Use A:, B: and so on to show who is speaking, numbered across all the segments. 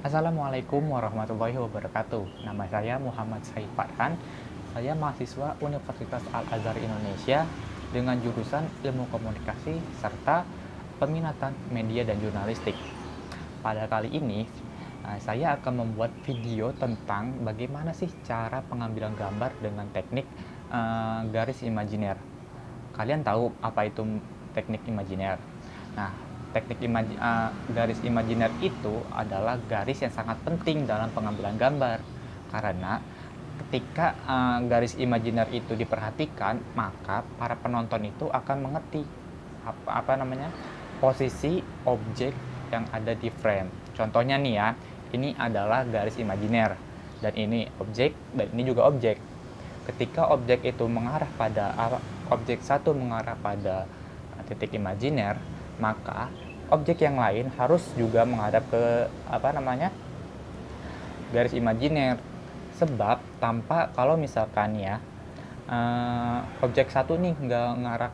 A: Assalamualaikum warahmatullahi wabarakatuh. Nama saya Muhammad Said Farhan. Saya mahasiswa Universitas Al-Azhar Indonesia dengan jurusan Ilmu Komunikasi serta peminatan media dan jurnalistik. Pada kali ini, saya akan membuat video tentang bagaimana sih cara pengambilan gambar dengan teknik garis imajiner. Kalian tahu apa itu teknik imajiner? Nah, garis imajiner itu adalah garis yang sangat penting dalam pengambilan gambar karena ketika garis imajiner itu diperhatikan, maka para penonton itu akan mengerti apa namanya posisi objek yang ada di frame. Contohnya nih ya, ini adalah garis imajiner dan ini objek dan ini juga objek. Ketika objek itu mengarah pada objek satu mengarah pada titik imajiner, maka objek yang lain harus juga menghadap ke garis imajiner. Sebab tanpa kalau misalkan ya objek satu nih nggak ngarah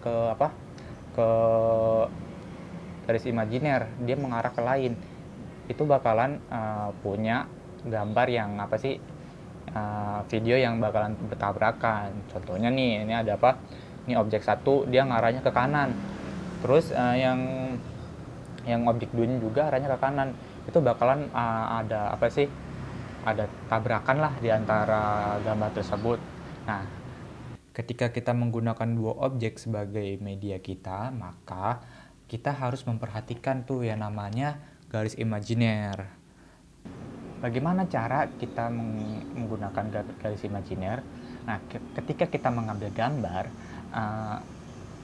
A: ke garis imajiner, dia mengarah ke lain, itu bakalan punya gambar yang video yang bakalan bertabrakan. Contohnya nih, ini ada apa? Ini objek satu dia ngarahnya ke kanan. Terus yang objek dua juga arahnya ke kanan. Itu bakalan ada tabrakan lah di antara gambar tersebut. Nah, ketika kita menggunakan dua objek sebagai media kita, maka kita harus memperhatikan tuh yang namanya garis imajiner. Bagaimana cara kita menggunakan garis imajiner? Nah, ketika kita mengambil gambar,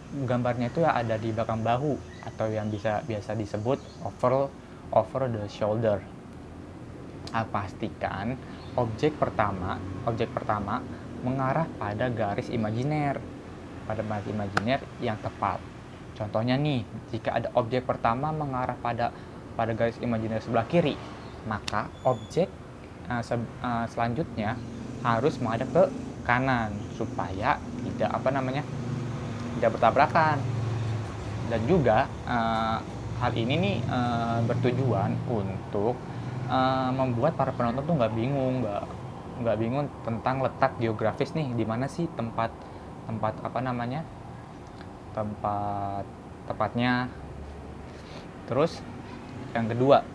A: gambarnya itu ada di belakang bahu atau yang biasa disebut over the shoulder. Pastikan objek pertama mengarah pada garis imajiner, yang tepat. Contohnya nih, jika ada objek pertama mengarah pada garis imajiner sebelah kiri, maka objek selanjutnya harus menghadap ke kanan supaya tidak bertabrakan. Dan juga hal ini nih bertujuan untuk membuat para penonton tuh nggak bingung tentang letak geografis nih, di mana sih tempat tepatnya. Terus yang kedua,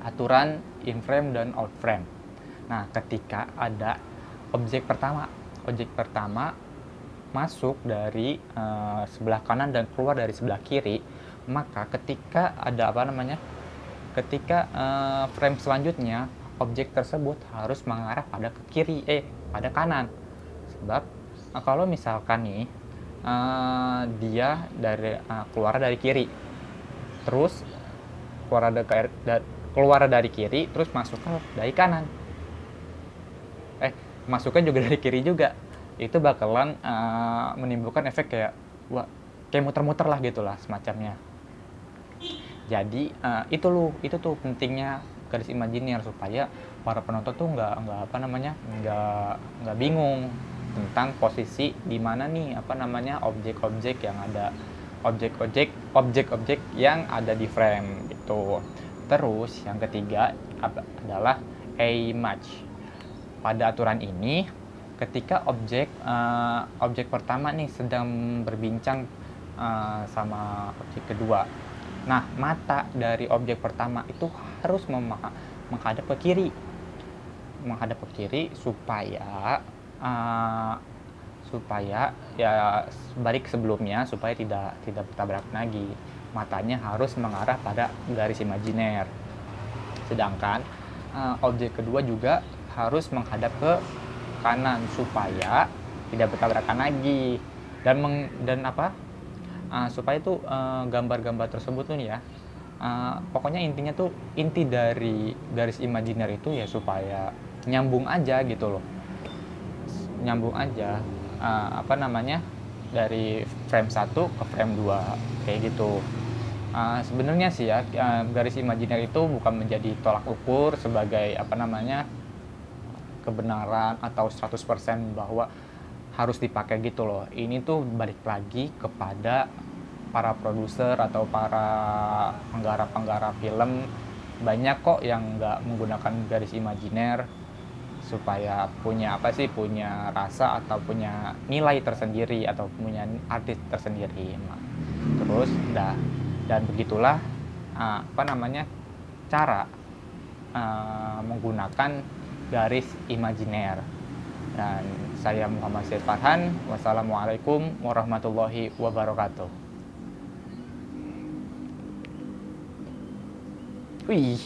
A: aturan in frame dan out frame. Nah, ketika ada objek pertama masuk dari sebelah kanan dan keluar dari sebelah kiri, maka ketika frame selanjutnya objek tersebut harus mengarah pada kanan. Sebab kalau misalkan nih dia keluar dari kiri, terus keluar dari kiri terus masuknya dari kanan, masuknya juga dari kiri juga, itu bakalan menimbulkan efek kayak muter-muter lah gitulah semacamnya. Jadi itu tuh pentingnya garis imajiner supaya para penonton tuh nggak bingung tentang posisi di mana nih objek-objek yang ada di frame gitu. Terus yang ketiga adalah A-match. Pada aturan ini, ketika objek pertama nih sedang berbincang sama objek kedua, nah mata dari objek pertama itu harus menghadap ke kiri supaya ya balik sebelumnya, supaya tidak bertabrakan lagi. Matanya harus mengarah pada garis imajiner. Sedangkan objek kedua juga harus menghadap ke kanan supaya tidak bertabrakan lagi. Supaya itu gambar-gambar tersebut tuh ya, pokoknya inti dari garis imajiner itu ya supaya nyambung aja gitu loh. Dari frame 1 ke frame 2 kayak gitu. Sebenarnya sih ya, garis imajiner itu bukan menjadi tolak ukur sebagai kebenaran atau 100% bahwa harus dipakai gitu loh. Ini tuh balik lagi kepada para produser atau para penggarap film banyak kok yang nggak menggunakan garis imajiner supaya punya punya rasa atau punya nilai tersendiri atau punya arti tersendiri. Terus dan begitulah cara menggunakan garis imajiner. Dan saya Muhammad Said Farhan. Wassalamualaikum warahmatullahi wabarakatuh. Wih,